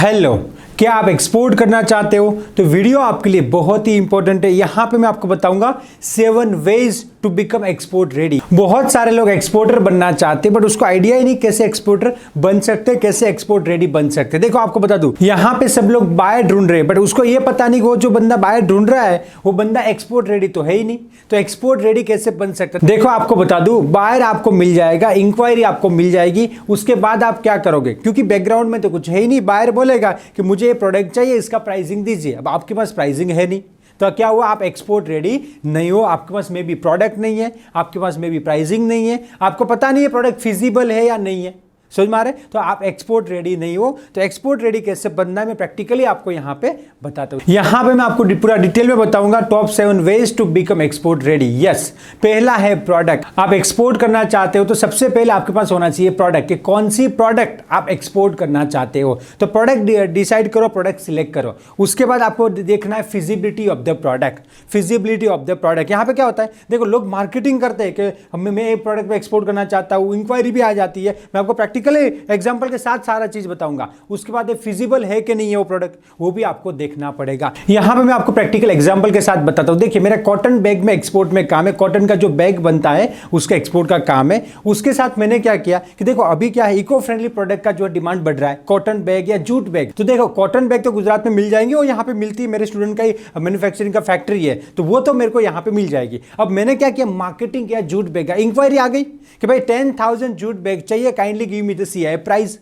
Hello, क्या आप export करना चाहते हो? तो वीडियो आपके लिए बहुत ही इंपॉर्टेंट है। यहां पे मैं आपको बताऊंगा 7 ways to become export ready. बहुत सारे लोग एक्सपोर्टर बनना चाहते हैं बट उसको आइडिया ही नहीं कैसे एक्सपोर्टर बन सकते, कैसे एक्सपोर्ट रेडी बन सकते। देखो आपको बता दूं, यहां पे सब लोग बायर ढूंढ रहे हैं बट उसको ये पता नहीं वो जो बंदा बायर ढूंढ रहा है वो बंदा एक्सपोर्ट रेडी तो है ही नहीं। तो एक्सपोर्ट रेडी कैसे बन सकता है? देखो आपको बता दूं, बायर आपको मिल जाएगा, इंक्वायरी आपको मिल जाएगी, उसके बाद आप क्या करोगे? क्योंकि बैकग्राउंड में तो कुछ है ही नहीं। बायर बोलेगा कि मुझे ये प्रोडक्ट चाहिए, इसका प्राइसिंग दीजिए। अब आपके पास प्राइसिंग है नहीं तो क्या हुआ? आप एक्सपोर्ट रेडी नहीं हो। आपके पास में भी प्रोडक्ट नहीं है, आपके पास में भी प्राइसिंग नहीं है, आपको पता नहीं है प्रोडक्ट फिजिबल है या नहीं है। समझ में आ रहे? तो आप एक्सपोर्ट रेडी नहीं हो। तो एक्सपोर्ट रेडी कैसे बनना है मैं प्रैक्टिकली आपको यहां पे बताता हूं। यहां पे मैं आपको पूरा डिटेल में बताऊंगा top 7 ways to become export ready. Yes, पहला है प्रोडक्ट। आप एक्सपोर्ट करना चाहते हो तो सबसे पहले आपके पास होना चाहिए प्रोडक्ट, कि कौन सी प्रोडक्ट आप एक्सपोर्ट करना चाहते हो। तो प्रोडक्ट डिसाइड करो, प्रोडक्ट सिलेक्ट करो। उसके बाद आपको देखना है feasibility of the product. Feasibility of the product यहां पे क्या होता है? देखो लोग मार्केटिंग करते हैं कि मैं एक प्रोडक्ट पे एक्सपोर्ट करना चाहता हूं, इंक्वायरी भी आ जाती है। मैं आपको प्रैक्टिकली एग्जांपल के साथ सारा चीज बताऊंगा। उसके बाद फिजिबल है कि नहीं है वो प्रोडक्ट, वो भी आपको देखना पड़ेगा। यहां पे मैं आपको प्रैक्टिकल एग्जांपल के साथ बताता हूं। देखिए मेरा कॉटन बैग में एक्सपोर्ट में काम है, कॉटन का जो बैग बनता है उसका एक्सपोर्ट का काम है। उसके साथ मैंने क्या किया कि देखो अभी क्या है, इको फ्रेंडली प्रोडक्ट का जो डिमांड बढ़ रहा है, कॉटन बैग या जूट बैग। तो देखो कॉटन बैग तो गुजरात में मिल जाएंगे और यहां पे मिलती है, मेरे स्टूडेंट का ही मैन्युफैक्चरिंग का फैक्ट्री है तो वो तो मेरे को यहां पे मिल जाएगी। अब मैंने क्या किया, मार्केटिंग किया जूट बैग का। इंक्वायरी आ गई कि भाई 10,000 जूट बैग चाहिए, kindly give me the CI price,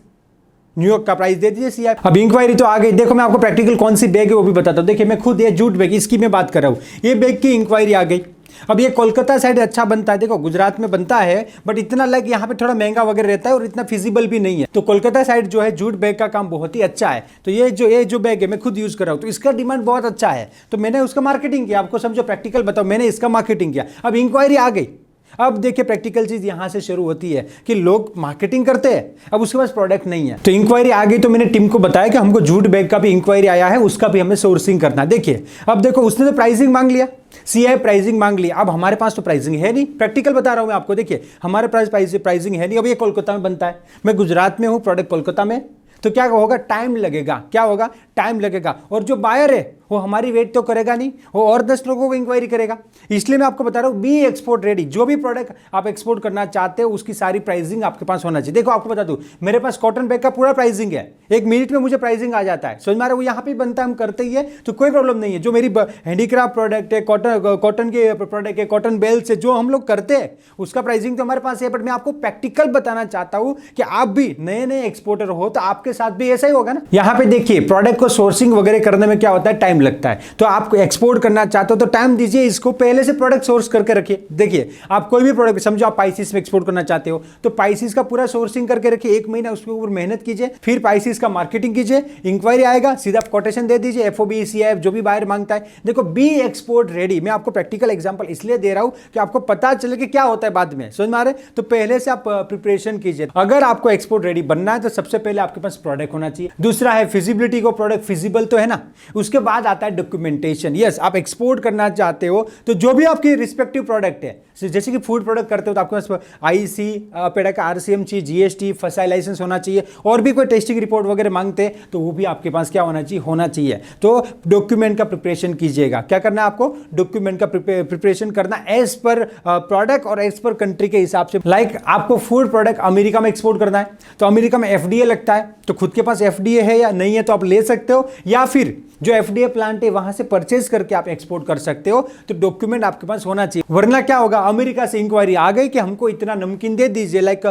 New York का प्राइस दे दीजिए सीआई। अब इंक्वायरी तो आ गई। देखो मैं आपको प्रैक्टिकल कौन सी बैग है वो भी बताता हूं। देखिए मैं खुद ये जूट बैग, इसकी मैं बात कर रहा हूं, ये बैग की इंक्वायरी आ गई। अब ये कोलकाता साइड अच्छा बनता है, देखो गुजरात में बनता है बट इतना लाइक यहाँ पे थोड़ा महंगा वगैरह रहता है और इतना फिजिबल भी नहीं है। तो कोलकाता साइड जो है जूट बैग का काम बहुत ही अच्छा है। तो ये जो बैग है मैं खुद यूज कर रहा हूँ तो इसका डिमांड बहुत अच्छा है, तो मैंने उसका मार्केटिंग किया। आपको समझो प्रैक्टिकल बताओ, मैंने इसका मार्केटिंग किया। अब इंक्वायरी आ गई। अब देखिए प्रैक्टिकल चीज यहां से शुरू होती है कि लोग मार्केटिंग करते हैं, अब उसके पास प्रोडक्ट नहीं है। तो इंक्वायरी आ गई तो मैंने टीम को बताया कि हमको जूट बैग का भी इंक्वायरी आया है, उसका भी हमें सोर्सिंग करना है। देखिए अब देखो उसने तो प्राइसिंग मांग लिया, सीआई प्राइसिंग मांग लिया। अब हमारे पास तो प्राइसिंग है नहीं, प्रैक्टिकल बता रहा हूं मैं आपको। देखिए हमारे पास प्राइसिंग है नहीं। अब ये कोलकाता में बनता है, मैं गुजरात में हूं, प्रोडक्ट कोलकाता में, तो क्या होगा? टाइम लगेगा। क्या होगा? टाइम लगेगा। और जो बायर है वो हमारी वेट तो करेगा नहीं, वो और 10 लोगों को इंक्वायरी करेगा। इसलिए मैं आपको बता रहा हूं, बी एक्सपोर्ट रेडी। जो भी प्रोडक्ट आप एक्सपोर्ट करना चाहते हो उसकी सारी प्राइसिंग आपके पास होना चाहिए। देखो आपको बता दूं, मेरे पास कॉटन बैग का पूरा प्राइसिंग है, 1 मिनट में मुझे प्राइसिंग आ जाता है। समझ में आ रहा है? वो यहाँ पे बनता है, हम करते ही है तो कोई प्रॉब्लम नहीं है। जो मेरी हैंडीक्राफ्ट प्रोडक्ट है, कॉटन के प्रोडक्ट है, कॉटन बेल से जो हम लोग करते हैं उसका प्राइसिंग तो हमारे पास है। बट मैं आपको प्रैक्टिकल बताना चाहता हूं कि आप भी नए नए एक्सपोर्टर हो तो आपके साथ भी ऐसा ही होगा ना। यहाँ पे देखिए प्रोडक्ट को सोर्सिंग वगैरह करने में क्या होता है, टाइम लगता है। तो आप एक्सपोर्ट करना चाहते हो तो टाइम दीजिए, इसको पहले से प्रोडक्ट सोर्स करके रखिए। देखिए आप कोई भी प्रोडक्ट, समझो आप पाइसिस में एक्सपोर्ट करना चाहते हो तो पाइसिस का पूरा सोर्सिंग करके रखिए, 1 महीना उसके ऊपर मेहनत कीजिए, फिर पाइसिस का मार्केटिंग कीजिए। इंक्वायरी आएगा, सीधा कोटेशन दे दीजिए, एफओबी सीआईएफ जो भी बायर मांगता है। देखो बी एक्सपोर्ट रेडी। मैं आपको प्रैक्टिकल एग्जांपल इसलिए दे रहा हूं कि आपको पता चले कि क्या होता है बाद में। समझ में आ रहा है? तो पहले से आप प्रिपरेशन कीजिए। अगर आपको एक्सपोर्ट रेडी बनना है तो सबसे पहले आपके पास प्रोडक्ट होना चाहिए। दूसरा है फिजिबिलिटी, को प्रोडक्ट फिजिबल तो है ना। उसके बाद आता है डॉक्यूमेंटेशन। यस, आप एक्सपोर्ट करना चाहते हो तो जो भी आपकी रिस्पेक्टिव प्रोडक्ट है, जैसे कि फूड प्रोडक्ट करते हो तो आपके पास आईसी, पेडा का आरसीएम चाहिए, जीएसटी, फसाई लाइसेंस होना चाहिए, और भी कोई टेस्टिंग रिपोर्ट वगैरह मांगते हैं तो वो भी आपके पास क्या होना चाहिए? होना चाहिए। तो डॉक्यूमेंट का प्रिपरेशन कीजिएगा। क्या करना है आपको? डॉक्यूमेंट का प्रिपरेशन करना एज पर प्रोडक्ट और एज पर कंट्री के हिसाब से। लाइक आपको फूड प्रोडक्ट अमेरिका में एक्सपोर्ट करना है तो अमेरिका में एफडीए लगता है, तो खुद के पास एफडीए है या नहीं है तो आप ले सकते हो, या फिर जो एफडीए प्लांट है वहां से परचेज करके आप एक्सपोर्ट कर सकते हो। तो डॉक्यूमेंट आपके पास होना चाहिए, वरना क्या होगा? अमेरिका से इंक्वायरी आ गई कि हमको इतना नमकीन दे दीजिए, लाइक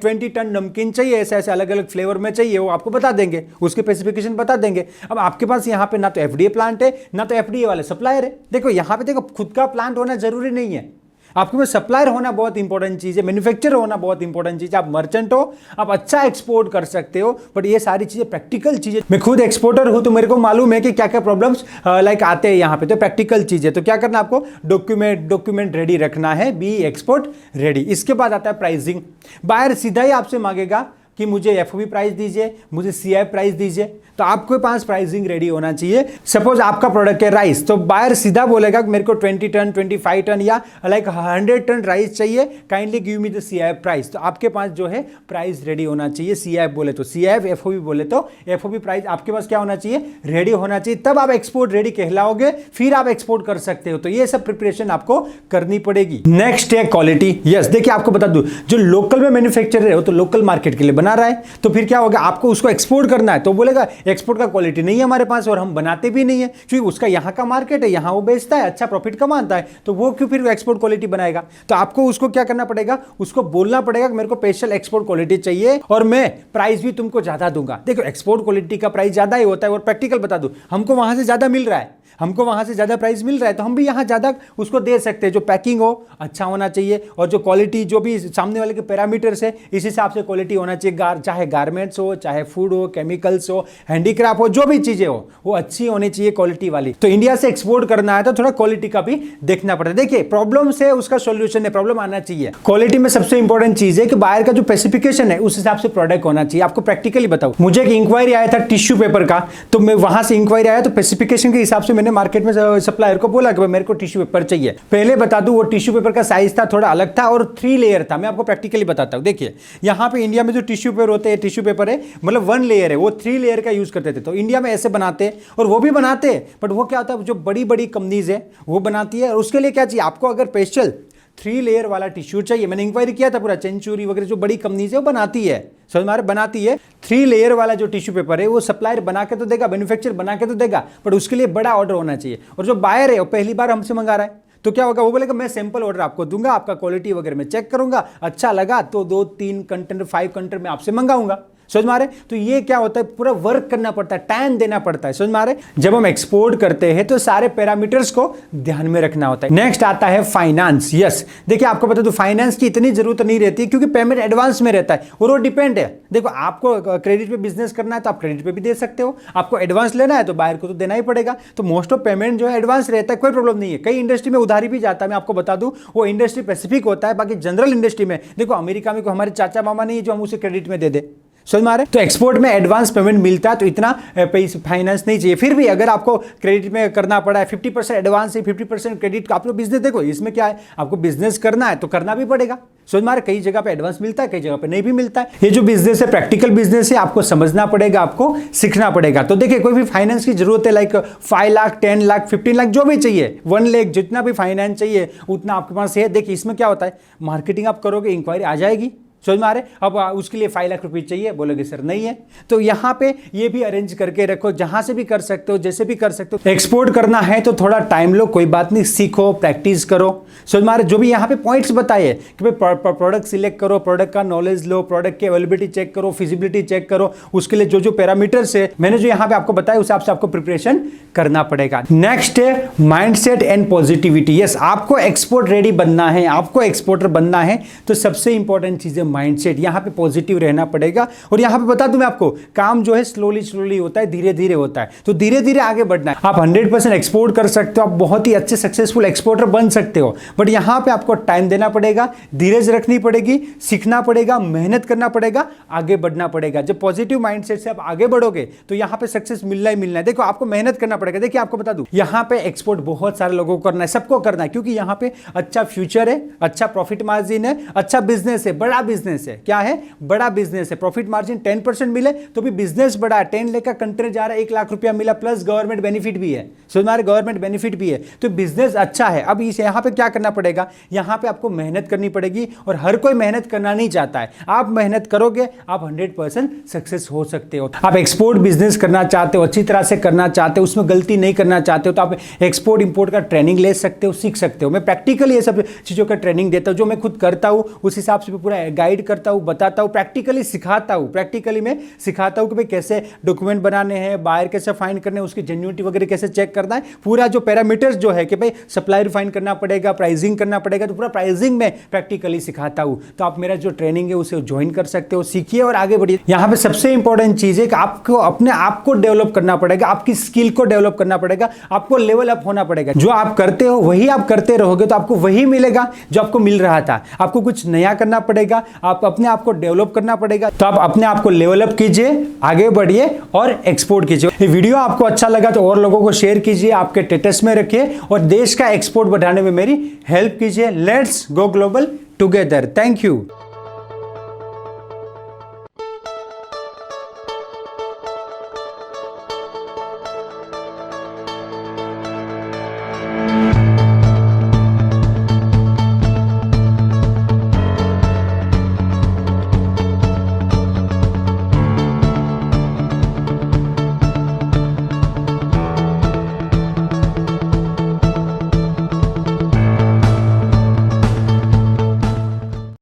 20 टन नमकीन चाहिए, ऐसे ऐसे अलग अलग फ्लेवर में चाहिए, वो आपको बता देंगे, उसके स्पेसिफिकेशन बता देंगे। अब आपके पास यहाँ पे ना तो एफडीए प्लांट है ना तो एफडीए वाले सप्लायर है। देखो यहाँ पे देखो खुद का प्लांट होना जरूरी नहीं है, आपके पास सप्लायर होना बहुत इंपॉर्टेंट चीज है, मैन्युफैक्चरर होना बहुत इंपॉर्टेंट चीज है। आप मर्चेंट हो, आप अच्छा एक्सपोर्ट कर सकते हो, बट ये सारी चीजें प्रैक्टिकल चीजें, मैं खुद एक्सपोर्टर हूं तो मेरे को मालूम है कि क्या क्या प्रॉब्लम्स लाइक आते हैं यहाँ पे। तो प्रैक्टिकल चीजें, तो क्या करना आपको? डॉक्यूमेंट रेडी रखना है, बी एक्सपोर्ट रेडी। इसके बाद आता है प्राइसिंग। बायर सीधा ही आपसे मांगेगा कि मुझे एफओबी प्राइस दीजिए, मुझे सीआई प्राइस दीजिए। तो आपके पास प्राइसिंग रेडी होना चाहिए। सपोज आपका प्रोडक्ट है राइस, तो बायर सीधा बोलेगा कि मेरे को 20 टन 25 टन या लाइक 100 टन राइस चाहिए, kindly give me the CIF price. तो आपके पास जो है प्राइस रेडी होना चाहिए। CIF बोले तो CIF, FOB बोले तो FOB प्राइस आपके पास क्या होना चाहिए, रेडी होना चाहिए, तब आप एक्सपोर्ट रेडी कहलाओगे, फिर आप एक्सपोर्ट कर सकते हो। तो ये सब प्रिपरेशन आपको करनी पड़ेगी। नेक्स्ट है क्वालिटी। यस, देखिए आपको बता दूं, जो लोकल में मैन्युफैक्चरर है वो तो लोकल मार्केट के लिए बना रहा है, तो फिर क्या होगा, आपको उसको एक्सपोर्ट करना है तो बोलेगा एक्सपोर्ट का क्वालिटी नहीं है हमारे पास और हम बनाते भी नहीं है, क्योंकि उसका यहाँ का मार्केट है, यहाँ वो बेचता है, अच्छा प्रॉफिट कमाता है, तो वो क्यों फिर एक्सपोर्ट क्वालिटी बनाएगा। तो आपको उसको क्या करना पड़ेगा, उसको बोलना पड़ेगा कि मेरे को स्पेशल एक्सपोर्ट क्वालिटी चाहिए और मैं प्राइस भी तुमको ज्यादा दूंगा। देखो एक्सपोर्ट क्वालिटी का प्राइस ज्यादा ही होता है, और प्रैक्टिकल बता दूं, हमको वहां से ज्यादा मिल रहा है, हमको वहां से ज्यादा प्राइस मिल रहा है, तो हम भी यहां ज्यादा उसको दे सकते हैं। जो पैकिंग हो अच्छा होना चाहिए, और जो क्वालिटी जो भी सामने वाले के पैरामीटर्स है इस हिसाब से क्वालिटी होना चाहिए। चाहे गारमेंट्स हो, चाहे फूड हो, केमिकल्स हो, हैंडीक्राफ्ट हो, जो भी चीजें हो वो अच्छी होनी चाहिए क्वालिटी वाली। तो इंडिया से एक्सपोर्ट करना है तो थोड़ा क्वालिटी का भी देखना पड़ता है। देखिए प्रॉब्लम से उसका सोल्यूशन है, प्रॉब्लम आना चाहिए। क्वालिटी में सबसे इंपॉर्टेंट चीज है कि बाहर का जो स्पेसिफिकेशन है उस हिसाब से प्रोडक्ट होना चाहिए। आपको प्रैक्टिकली बताऊं, मुझे एक इंक्वायरी आया था टिश्यू पेपर का, तो मैं वहां से इंक्वायरी आया तो स्पेसिफिकेशन के हिसाब से मैंने मार्केट में सप्लायर को बोला कि मेरे को टिश्यू पेपर चाहिए। पहले बता दूं, वो टिश्यू पेपर का साइज था थोड़ा अलग था और 3 लेयर था। मैं आपको प्रैक्टिकली बताता हूं। देखिए यहां पे इंडिया में जो टिश्यू पेपर होते हैं, टिश्यू पेपर है मतलब 1 लेयर है, वो 3 लेयर का यूज करते थे। तो इंडिया में ऐसे बनाते और वो भी बनाते, बट वो क्या होता है, जो बड़ी बड़ी कंपनीज है वो बनाती है, और उसके लिए क्या चाहिए आपको, अगर स्पेशल 3 लेयर वाला टिश्यू चाहिए, मैंने इंक्वायरी किया था पूरा, सेंचुरी वगैरह जो बड़ी कंपनीज है वो बनाती है, समझ में बनाती है 3 लेयर वाला जो टिश्यू पेपर है, वो सप्लायर बना के तो देगा, मैन्युफैक्चर बना के तो देगा, बट उसके लिए बड़ा ऑर्डर होना चाहिए। और जो बायर है वो पहली बार हमसे मंगा रहा है, तो क्या होगा, वो बोलेगा मैं सैंपल ऑर्डर आपको दूंगा, आपका क्वालिटी वगैरह मैं चेक करूंगा, अच्छा लगा तो 2-3 कंटेनर 5 कंटेनर में आपसे मंगाऊंगा। समझ मारे, तो ये क्या होता है, पूरा वर्क करना पड़ता है, टाइम देना पड़ता है। समझ मारे, जब हम एक्सपोर्ट करते हैं तो सारे पैरामीटर्स को ध्यान में रखना होता है। नेक्स्ट आता है फाइनेंस। यस, देखिए आपको बता दूं, फाइनेंस की इतनी जरूरत नहीं रहती क्योंकि पेमेंट एडवांस में रहता है और वो डिपेंड है। देखो आपको क्रेडिट पे बिजनेस करना है तो आप क्रेडिट पे भी दे सकते हो, आपको एडवांस लेना है तो बायर को तो देना ही पड़ेगा। तो मोस्ट ऑफ पेमेंट जो है एडवांस रहता है, कोई प्रॉब्लम नहीं है। कई इंडस्ट्री में उधारी भी जाता है, मैं आपको बता दूं, वो इंडस्ट्री स्पेसिफिक होता है। बाकी जनरल इंडस्ट्री में देखो, अमेरिका में कोई हमारे चाचा मामा नहीं है जो हम उसे क्रेडिट में दे दे, समझ में आ रहा है। तो एक्सपोर्ट में एडवांस पेमेंट मिलता है तो इतना फाइनेंस नहीं चाहिए। फिर भी अगर आपको क्रेडिट में करना पड़ा है, 50% एडवांस है 50% क्रेडिट, आपको बिजनेस, देखो इसमें क्या है, आपको बिजनेस करना है तो करना भी पड़ेगा। समझ में आ रहा है, कई जगह पे एडवांस मिलता है, कई जगह पे नहीं भी मिलता है। ये जो बिजनेस है प्रैक्टिकल बिजनेस है, आपको समझना पड़ेगा, आपको सीखना पड़ेगा। तो देखिए कोई भी फाइनेंस की जरूरत है, लाइक 5 लाख 10 लाख 15 लाख जो भी चाहिए, 1 लाख जितना भी फाइनेंस चाहिए उतना आपके पास है। देखिए इसमें क्या होता है, मार्केटिंग आप करोगे, इंक्वायरी आ जाएगी, समझ में आ रहे। अब उसके लिए 5 लाख रुपए चाहिए, बोलोगे सर नहीं है, तो यहां पे ये भी अरेंज करके रखो, जहां से भी कर सकते हो, जैसे भी कर सकते हो। एक्सपोर्ट करना है तो थोड़ा टाइम लो, कोई बात नहीं, सीखो, प्रैक्टिस करो। समझ में आ रहे, जो भी यहाँ पे पॉइंट्स बताए कि भाई प्रोडक्ट सिलेक्ट करो, प्रोडक्ट का नॉलेज लो, प्रोडक्ट की अवेलेबिलिटी चेक करो, फिजिबिलिटी चेक करो, उसके लिए जो जो पैरामीटर्स है मैंने जो यहाँ पे आपको बताया उस हिसाब से आपको प्रिपरेशन करना पड़ेगा। नेक्स्ट है माइंडसेट एंड पॉजिटिविटी। यस, आपको एक्सपोर्ट रेडी बनना है, आपको एक्सपोर्टर बनना है, तो सबसे इंपॉर्टेंट चीज है माइंडसेट। यहां पे पॉजिटिव रहना पड़ेगा। और यहां पे बता दूं मैं आपको, काम जो है स्लोली होता है, धीरे धीरे होता है, तो धीरे धीरे आगे बढ़ना है। आप 100% एक्सपोर्ट कर सकते हो, आप बहुत ही अच्छे सक्सेसफुल एक्सपोर्टर बन सकते हो, बट यहां पे आपको टाइम देना पड़ेगा, धीरज रखनी पड़ेगी, सीखना पड़ेगा, मेहनत करना पड़ेगा, आगे बढ़ना पड़ेगा। जब पॉजिटिव माइंडसेट से आप आगे बढ़ोगे तो यहां पे सक्सेस मिलना ही मिलना है। देखो आपको मेहनत करना पड़ेगा। देखिए आपको बता दूं, यहां पे एक्सपोर्ट बहुत सारे लोगों को करना है, सबको करना है, क्योंकि यहां पे अच्छा फ्यूचर है, अच्छा प्रॉफिट मार्जिन है, अच्छा बिजनेस है, बड़ा बिजनेस है। क्या है, बड़ा बिजनेस है। प्रॉफिट मार्जिन 10% मिले तो भी बिजनेस बड़ा है। 10 लाख का कंटेनर जा रहा है, 1 लाख रुपया मिला, प्लस गवर्नमेंट बेनिफिट भी है, सुनार गवर्नमेंट बेनिफिट भी है, तो बिजनेस अच्छा है। अब इस यहां पे क्या करना पड़ेगा, यहां पे आपको मेहनत करनी पड़ेगी, और हर कोई मेहनत करना नहीं चाहता है। आप मेहनत करोगे, आप 100% सक्सेस हो सकते हो। आप एक्सपोर्ट बिजनेस करना चाहते हो, अच्छी तरह से करना चाहते हो, उसमें गलती नहीं करना चाहते हो, तो आप एक्सपोर्ट इंपोर्ट का ट्रेनिंग ले सकते हो, सीख सकते हो। मैं प्रैक्टिकली ये सब चीजों का ट्रेनिंग देता हूं, जो मैं खुद करता हूं उस हिसाब से पूरा गाइड करता हूं, बताता हूं, प्रैक्टिकली सिखाता हूं। प्रैक्टिकली मैं सिखाता हूं कि भाई कैसे डॉक्यूमेंट बनाने हैं, बायर कैसे फाइंड करने हैं, उसकी जेन्युइनिटी वगैरह कैसे चेक करना है, पूरा जो पैरामीटर्स जो है कि भाई सप्लायर फाइंड करना पड़ेगा, प्राइसिंग करना पड़ेगा, तो पूरा प्राइसिंग में प्रैक्टिकली सिखाता हूं। तो आप मेरा जो ट्रेनिंग है उसे ज्वाइन कर सकते हो, सीखिए और आगे बढ़िए। यहां पे सबसे इंपॉर्टेंट चीज है कि आपको अपने आप को डेवलप करना पड़ेगा, आपकी स्किल को डेवलप करना पड़ेगा, आपको लेवल अप होना पड़ेगा। जो आप करते हो वही आप करते रहोगे तो आपको वही मिलेगा जो आपको मिल रहा था। आपको कुछ नया करना पड़ेगा, आप अपने आप को डेवलप करना पड़ेगा। तो आप अपने आप को लेवल अप कीजिए, आगे बढ़िए और एक्सपोर्ट कीजिए। ये वीडियो आपको अच्छा लगा तो और लोगों को शेयर कीजिए, आपके स्टेटस में रखिए और देश का एक्सपोर्ट बढ़ाने में मेरी हेल्प कीजिए। Let's go global together. Thank you.